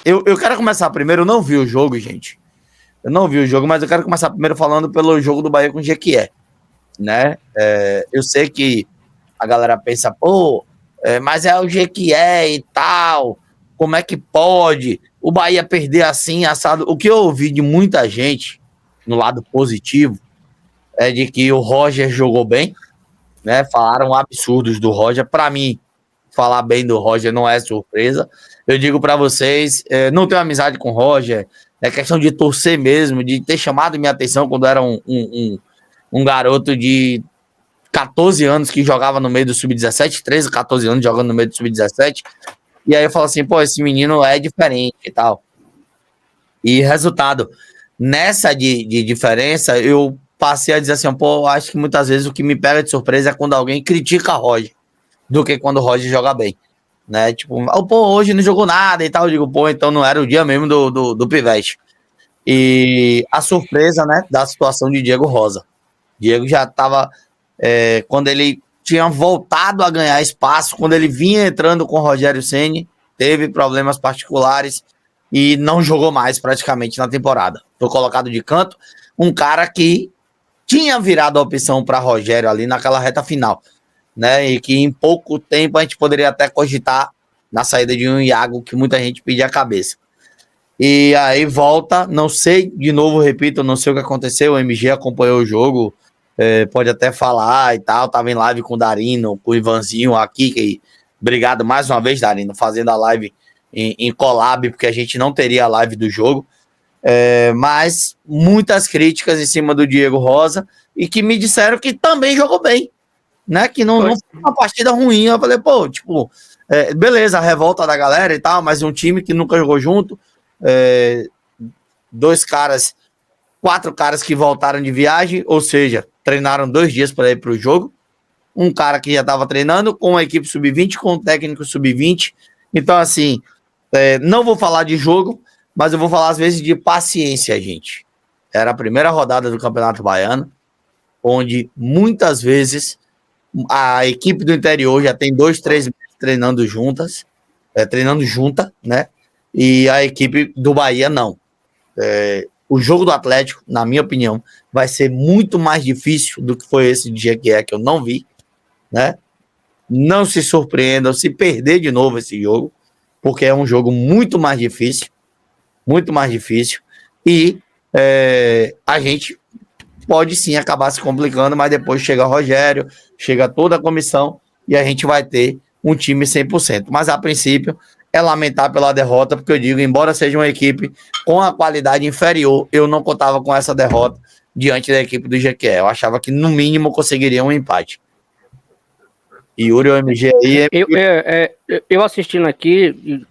Eu quero começar primeiro, eu não vi o jogo, gente. Eu não vi o jogo, mas eu quero começar primeiro falando pelo jogo do Bahia com o Jequié, né? Eu sei que a galera pensa, pô, mas é o Jequié e tal, como é que pode o Bahia perder assim, assado? O que eu ouvi de muita gente, no lado positivo, é de que o Roger jogou bem, né? Falaram absurdos do Roger. Para mim, falar bem do Roger não é surpresa. Eu digo para vocês, não tenho amizade com o Roger, é questão de torcer mesmo, de ter chamado minha atenção quando era um garoto de 14 anos que jogava no meio do Sub-17, 13, 14 anos jogando no meio do Sub-17. E aí eu falo assim, pô, esse menino é diferente e tal. E resultado, nessa de diferença, eu passei a dizer assim, pô, acho que muitas vezes o que me pega de surpresa é quando alguém critica a Roger, do que quando o Roger joga bem. Né? Tipo, pô, hoje não jogou nada e tal. Eu digo, pô, então não era o dia mesmo do Pivete. E a surpresa, né, da situação de Diego Rosa. Diego já estava, quando ele tinha voltado a ganhar espaço, quando ele vinha entrando com o Rogério Ceni, teve problemas particulares e não jogou mais praticamente na temporada. Foi colocado de canto, um cara que tinha virado a opção para Rogério ali naquela reta final, né? E que em pouco tempo a gente poderia até cogitar na saída de um Iago que muita gente pedia a cabeça. E aí volta, não sei, de novo, repito, não sei o que aconteceu, o MG acompanhou o jogo, pode até falar e tal, tava em live com o Darino, com o Ivanzinho aqui, que, obrigado mais uma vez, Darino, fazendo a live em collab, porque a gente não teria a live do jogo, mas muitas críticas em cima do Diego Rosa, e que me disseram que também jogou bem, né, que não foi uma partida ruim. Eu falei, pô, tipo, beleza, a revolta da galera e tal, mas um time que nunca jogou junto, quatro caras que voltaram de viagem, ou seja, treinaram 2 dias para ir para o jogo, um cara que já estava treinando com a equipe sub-20, com o técnico sub-20, então assim, não vou falar de jogo, mas eu vou falar às vezes de paciência, gente. Era a primeira rodada do Campeonato Baiano, onde muitas vezes a equipe do interior já tem 2, 3 meses treinando junta, né? E a equipe do Bahia não. O jogo do Atlético, na minha opinião, vai ser muito mais difícil do que foi esse dia que eu não vi, né? Não se surpreendam se perder de novo esse jogo, porque é um jogo muito mais difícil, e a gente pode sim acabar se complicando, mas depois chega o Rogério, chega toda a comissão e a gente vai ter um time 100%. Mas a princípio é lamentar pela derrota, porque eu digo, embora seja uma equipe com a qualidade inferior, eu não contava com essa derrota diante da equipe do Jequié. Eu achava que no mínimo conseguiria um empate. Yuri, o MG aí... Eu assistindo aqui,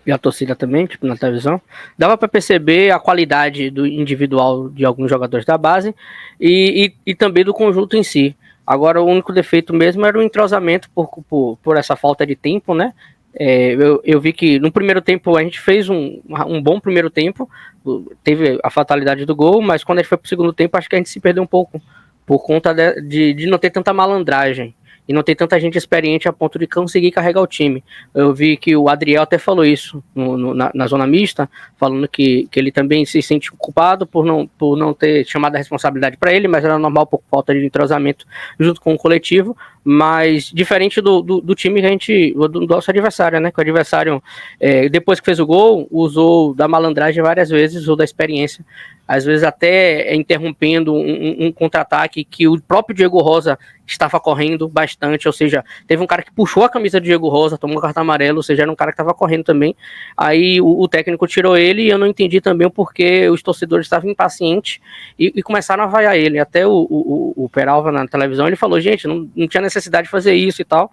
e a torcida também, tipo, na televisão, dava para perceber a qualidade do individual de alguns jogadores da base e também do conjunto em si. Agora, o único defeito mesmo era o entrosamento por essa falta de tempo, né? Eu vi que no primeiro tempo a gente fez um bom primeiro tempo, teve a fatalidade do gol, mas quando a gente foi pro segundo tempo, acho que a gente se perdeu um pouco por conta de não ter tanta malandragem e não ter tanta gente experiente a ponto de conseguir carregar o time. Eu vi que o Adriel até falou isso na zona mista, falando que ele também se sente culpado por não ter chamado a responsabilidade para ele, mas era normal por falta de entrosamento junto com o coletivo, mas diferente do time que a gente, do nosso adversário, né, que o adversário, depois que fez o gol, usou da malandragem várias vezes, usou da experiência, às vezes até interrompendo um contra-ataque que o próprio Diego Rosa estava correndo bastante, ou seja, teve um cara que puxou a camisa do Diego Rosa, tomou um cartão amarelo, ou seja, era um cara que estava correndo também, aí o técnico tirou ele e eu não entendi também o porquê os torcedores estavam impacientes e começaram a vaiar ele, até o Peralva na televisão, ele falou, gente, não tinha necessidade de fazer isso e tal,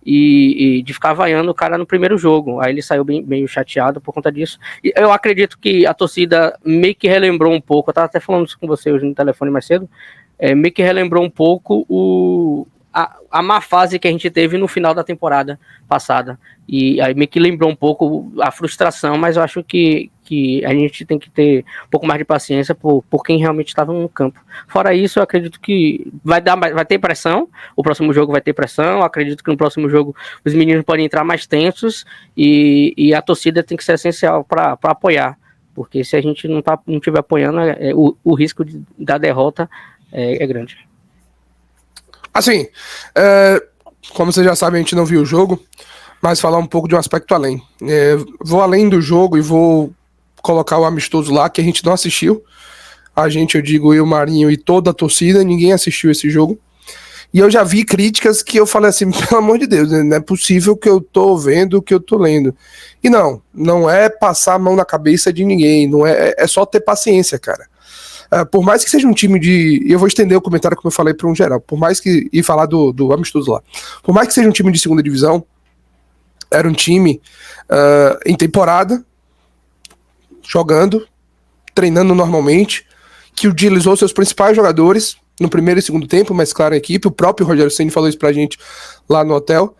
e de ficar vaiando o cara no primeiro jogo, aí ele saiu meio chateado por conta disso, e eu acredito que a torcida meio que relembrou um pouco, eu estava até falando isso com você hoje no telefone mais cedo, meio que relembrou um pouco a má fase que a gente teve no final da temporada passada. E aí meio que lembrou um pouco a frustração, mas eu acho que que a gente tem que ter um pouco mais de paciência por quem realmente estava no campo. Fora isso, eu acredito que vai ter pressão, o próximo jogo vai ter pressão, eu acredito que no próximo jogo os meninos podem entrar mais tensos e a torcida tem que ser essencial para apoiar, porque se a gente não estiver apoiando, o risco da derrota é grande. Assim, como vocês já sabem, a gente não viu o jogo, mas falar um pouco de um aspecto além. Vou além do jogo e vou colocar o amistoso lá, que a gente não assistiu. A gente, eu digo, eu, Marinho e toda a torcida, ninguém assistiu esse jogo. E eu já vi críticas que eu falei assim, pelo amor de Deus, não é possível que eu tô vendo o que eu tô lendo. E não é passar a mão na cabeça de ninguém, não é só ter paciência, cara. Por mais que seja um time de... E eu vou estender o comentário como eu falei para um geral. Por mais que... E falar do amistoso lá. Por mais que seja um time de segunda divisão, era um time em temporada, jogando, treinando normalmente, que utilizou seus principais jogadores no primeiro e segundo tempo, mas claro, a equipe. O próprio Rogério Ceni falou isso pra gente lá no hotel.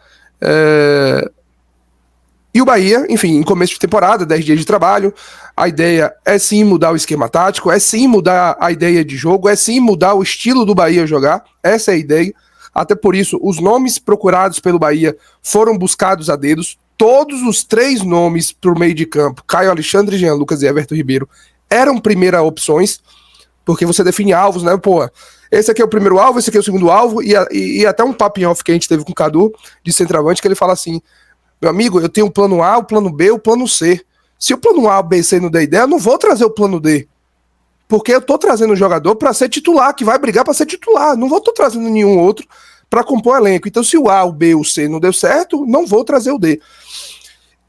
E o Bahia, enfim, em começo de temporada, 10 dias de trabalho, a ideia é sim mudar o esquema tático, é sim mudar a ideia de jogo, é sim mudar o estilo do Bahia jogar, essa é a ideia. Até por isso, os nomes procurados pelo Bahia foram buscados a dedos. Todos os 3 nomes para o meio de campo, Caio Alexandre, Jean Lucas e Everton Ribeiro, eram primeiras opções, porque você define alvos, né? Pô, esse aqui é o primeiro alvo, esse aqui é o segundo alvo, e até um papo em off que a gente teve com o Cadu, de centroavante, que ele fala assim: meu amigo, eu tenho o plano A, o plano B, o plano C. Se o plano A, B, C não der ideia, eu não vou trazer o plano D. Porque eu tô trazendo um jogador para ser titular, que vai brigar para ser titular. Não vou tô trazendo nenhum outro para compor o elenco. Então, se o A, o B, o C não deu certo, não vou trazer o D.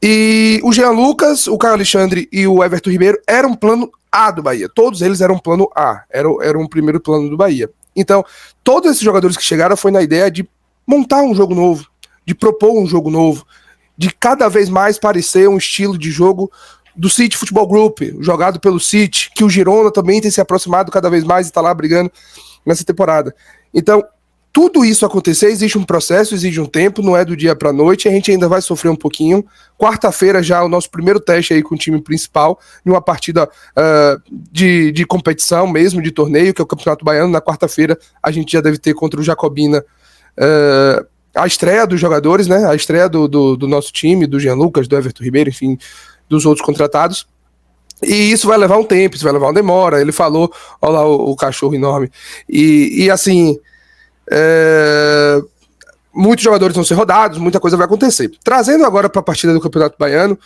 E o Jean Lucas, o Caio Alexandre e o Everton Ribeiro eram plano A do Bahia. Todos eles eram plano A. Era um primeiro plano do Bahia. Então, todos esses jogadores que chegaram foi na ideia de montar um jogo novo, de propor um jogo novo, de cada vez mais parecer um estilo de jogo do City Futebol Group, jogado pelo City, que o Girona também tem se aproximado cada vez mais e está lá brigando nessa temporada. Então, tudo isso acontecer, existe um processo, exige um tempo, não é do dia para a noite, a gente ainda vai sofrer um pouquinho. Quarta-feira já o nosso primeiro teste aí com o time principal, em uma partida de competição mesmo, de torneio, que é o Campeonato Baiano. Na quarta-feira a gente já deve ter contra o Jacobina a estreia dos jogadores, né? A estreia do nosso time, do Jean Lucas, do Everton Ribeiro, enfim, dos outros contratados. E isso vai levar um tempo, isso vai levar uma demora. Ele falou, olha lá o cachorro enorme. E assim, muitos jogadores vão ser rodados, muita coisa vai acontecer. Trazendo agora para a partida do Campeonato Baiano,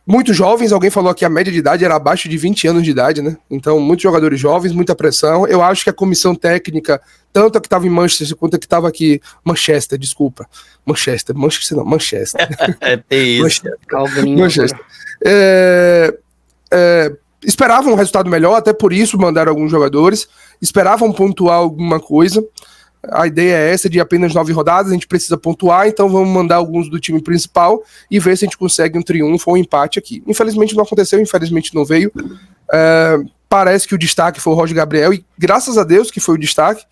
muitos jovens, alguém falou que a média de idade era abaixo de 20 anos de idade, né? Então, muitos jogadores jovens, muita pressão. Eu acho que a comissão técnica, tanto a que estava em Manchester quanto a que estava aqui... Manchester. Tem isso. Manchester. Esperavam um resultado melhor, até por isso mandaram alguns jogadores, esperavam pontuar alguma coisa. A ideia é essa, de apenas 9 rodadas, a gente precisa pontuar, então vamos mandar alguns do time principal e ver se a gente consegue um triunfo ou um empate aqui. Infelizmente não aconteceu, infelizmente não veio. Parece que o destaque foi o Roger Gabriel, e graças a Deus que foi o destaque,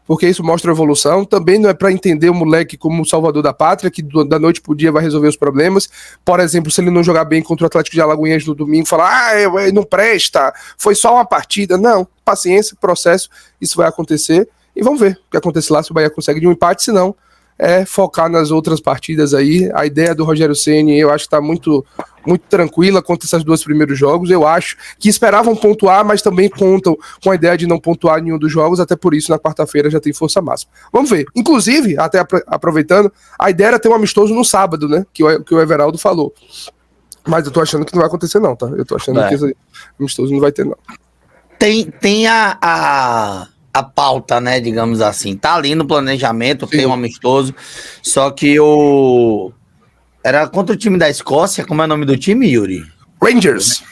porque isso mostra a evolução. Também não é para entender o moleque como o salvador da pátria, que da noite pro dia vai resolver os problemas. Por exemplo, se ele não jogar bem contra o Atlético de Alagoinhas no domingo, falar, não presta, foi só uma partida. Não, paciência, processo, isso vai acontecer. E vamos ver o que acontece lá, se o Bahia consegue de um empate, se não, focar nas outras partidas aí. A ideia do Rogério Ceni, eu acho que está muito, muito tranquila contra esses 2 primeiros jogos. Eu acho que esperavam pontuar, mas também contam com a ideia de não pontuar nenhum dos jogos, até por isso na quarta-feira já tem força máxima. Vamos ver. Inclusive, até aproveitando, a ideia era ter um amistoso no sábado, né, que o Everaldo falou. Mas eu tô achando que não vai acontecer não, tá? Eu tô achando que esse amistoso não vai ter não. Tem a pauta, né, digamos assim, tá ali no planejamento, sim, tem um amistoso, só que era contra o time da Escócia, como é o nome do time, Yuri? Rangers,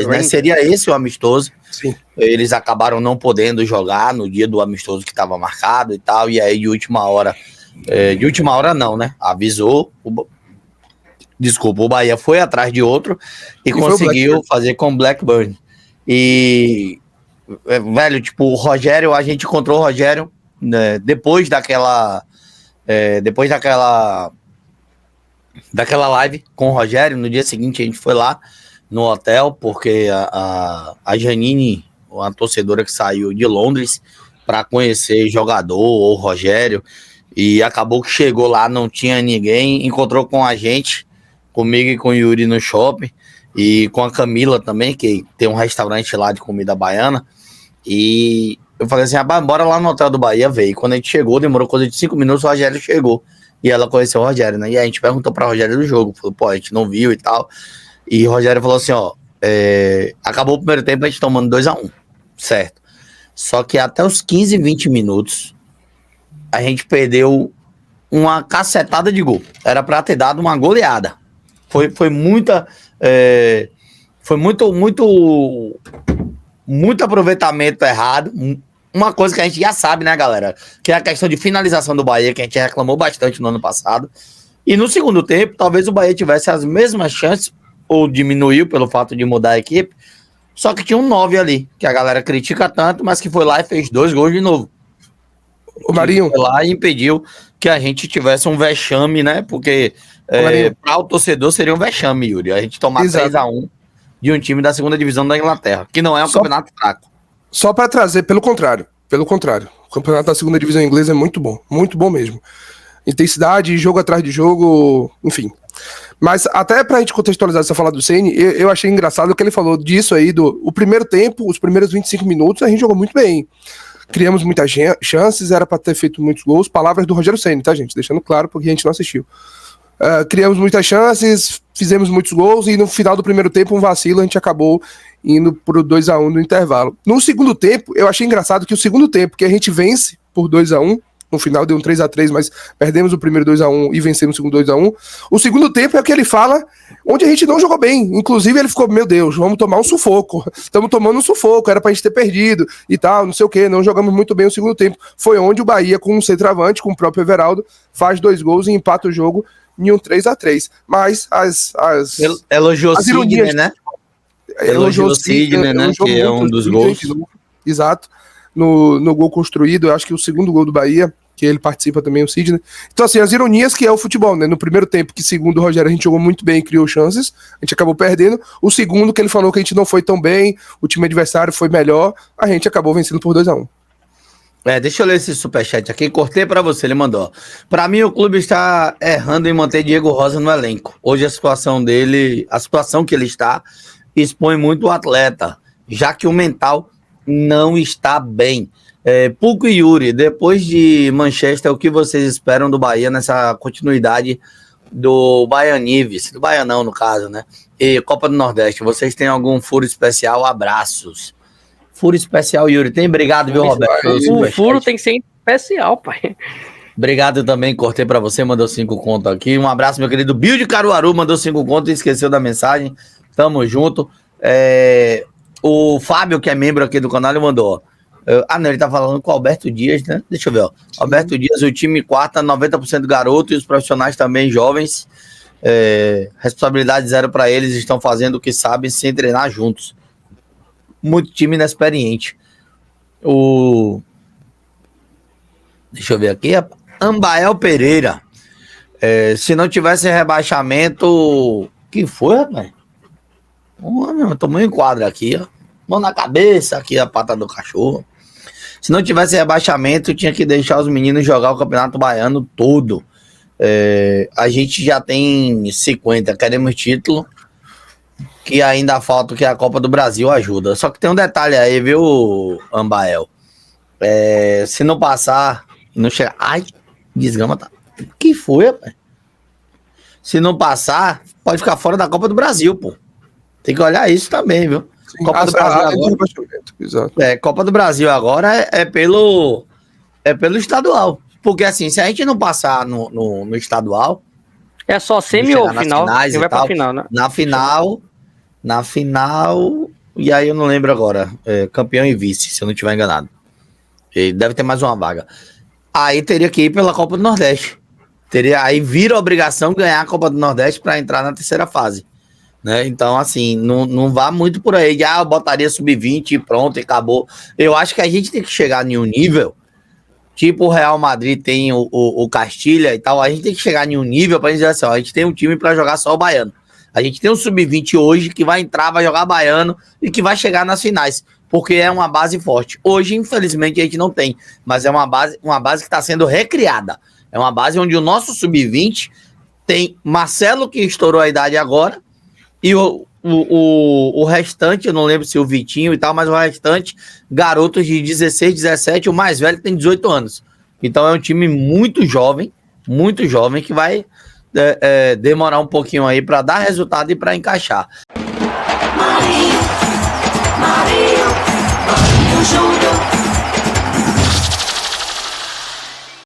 né, seria esse o amistoso. Sim. Eles acabaram não podendo jogar no dia do amistoso que estava marcado e tal, e aí de última hora não, né, avisou, o Bahia foi atrás de outro e conseguiu fazer com o Blackburn. E velho, tipo, o Rogério, a gente encontrou o Rogério, né, depois daquela live com o Rogério. No dia seguinte a gente foi lá, no hotel, porque a Janine, uma torcedora que saiu de Londres para conhecer jogador ou Rogério, e acabou que chegou lá, não tinha ninguém, encontrou com a gente, comigo e com o Yuri no shopping, e com a Camila também, que tem um restaurante lá de comida baiana, e eu falei assim, bora lá no hotel do Bahia ver. E quando a gente chegou, demorou coisa de 5 minutos, o Rogério chegou, e ela conheceu o Rogério, né? E aí a gente perguntou pra Rogério do jogo, falou, pô, a gente não viu e tal, e o Rogério falou assim, ó, acabou o primeiro tempo, a gente tomando 2-1, certo? Só que até os 15, 20 minutos, a gente perdeu uma cacetada de gol. Era pra ter dado uma goleada. Foi muita... foi muito aproveitamento errado. Uma coisa que a gente já sabe, né, galera? Que é a questão de finalização do Bahia, que a gente reclamou bastante no ano passado. E no segundo tempo, talvez o Bahia tivesse as mesmas chances, ou diminuiu pelo fato de mudar a equipe, só que tinha um 9 ali, que a galera critica tanto, mas que foi lá e fez 2 gols de novo. O Marinho foi lá e impediu que a gente tivesse um vexame, né? Porque para o torcedor seria um vexame, Yuri. A gente tomar 3-1 de um time da segunda divisão da Inglaterra, que não é um campeonato fraco. Só para trazer, pelo contrário. O campeonato da segunda divisão inglesa é muito bom mesmo. Intensidade, jogo atrás de jogo, enfim. Mas até pra gente contextualizar essa fala do Ceni, eu achei engraçado que ele falou disso aí, o primeiro tempo, os primeiros 25 minutos, a gente jogou muito bem. Criamos muitas chances, era pra ter feito muitos gols. Palavras do Rogério Ceni, tá, gente? Deixando claro, porque a gente não assistiu. Criamos muitas chances, fizemos muitos gols, e no final do primeiro tempo, um vacilo, a gente acabou indo pro 2-1 no intervalo. No segundo tempo, eu achei engraçado que o segundo tempo, que a gente vence por 2-1, no final deu um 3-3, mas perdemos o primeiro 2-1 e vencemos o segundo 2-1. O segundo tempo é o que ele fala, onde a gente não jogou bem. Inclusive ele ficou, meu Deus, vamos tomar um sufoco. Estamos tomando um sufoco, era pra gente ter perdido e tal, não sei o que, não jogamos muito bem o segundo tempo. Foi onde o Bahia, com um centroavante, com o próprio Everaldo, faz 2 gols e empata o jogo em um 3-3. Mas elogiou o Sidney, né? Elogiou o Sidney, né? Que é um dos gols. Exato. No gol construído, eu acho que o segundo gol do Bahia, que ele participa também, o Sidney. Então, assim, as ironias que é o futebol, né? No primeiro tempo, que segundo o Rogério, a gente jogou muito bem e criou chances, a gente acabou perdendo. O segundo, que ele falou que a gente não foi tão bem, o time adversário foi melhor, a gente acabou vencendo por 2-1. Deixa eu ler esse superchat aqui, cortei pra você, ele mandou. Pra mim, o clube está errando em manter Diego Rosa no elenco. Hoje a situação que ele está, expõe muito o atleta, já que o mental não está bem. Puco e Yuri, depois de Manchester, o que vocês esperam do Bahia nessa continuidade do Baianives, do Baianão no caso, né? E Copa do Nordeste, vocês têm algum furo especial? Abraços. Furo especial, Yuri, tem? Obrigado, viu, Roberto? O furo tem que ser especial, pai. Obrigado também, cortei pra você, mandou 5 conto aqui. Um abraço, meu querido Bill de Caruaru, mandou 5 conto e esqueceu da mensagem. Tamo junto. O Fábio, que é membro aqui do canal, ele mandou. Não, ele tá falando com o Alberto Dias, né? Deixa eu ver, ó. Alberto Dias, o time quarta, 90% garoto e os profissionais também jovens. Responsabilidade zero para eles, estão fazendo o que sabem sem treinar juntos. Muito time inexperiente. Deixa eu ver aqui. Ambael Pereira. Se não tivesse rebaixamento. Que foi, rapaz? Tomou um enquadro aqui, ó. Mão na cabeça, aqui a pata do cachorro. Se não tivesse rebaixamento, tinha que deixar os meninos jogar o Campeonato Baiano todo. A gente já tem 50, queremos título. Que ainda falta que a Copa do Brasil ajuda. Só que tem um detalhe aí, viu, Ambael? Se não passar, não chegar. Ai, desgrama, tá. O que foi, rapaz? Se não passar, pode ficar fora da Copa do Brasil, pô. Tem que olhar isso também, viu? Sim, Copa do Brasil agora. Exato. Copa do Brasil agora é pelo estadual. Porque assim, se a gente não passar no estadual. É só semi ou final? Finais vai e tal, pra final, né? Na final. E aí eu não lembro agora. Campeão e vice, se eu não estiver enganado. E deve ter mais uma vaga. Aí teria que ir pela Copa do Nordeste. Aí vira obrigação ganhar a Copa do Nordeste para entrar na terceira fase. Né? Então, assim, não vá muito por aí. Eu botaria sub-20 e pronto, e acabou. Eu acho que a gente tem que chegar em um nível, tipo o Real Madrid tem o Castilha e tal, a gente tem que chegar em um nível pra gente dizer assim, ó, a gente tem um time pra jogar só o baiano. A gente tem um sub-20 hoje que vai entrar, vai jogar baiano e que vai chegar nas finais, porque é uma base forte. Hoje, infelizmente, a gente não tem, mas é uma base que está sendo recriada. É uma base onde o nosso sub-20 tem Marcelo, que estourou a idade agora, e o restante, eu não lembro se o Vitinho e tal, mas o restante, garotos de 16, 17, o mais velho tem 18 anos. Então é um time muito jovem, que vai demorar um pouquinho aí para dar resultado e para encaixar. Marinho Júnior.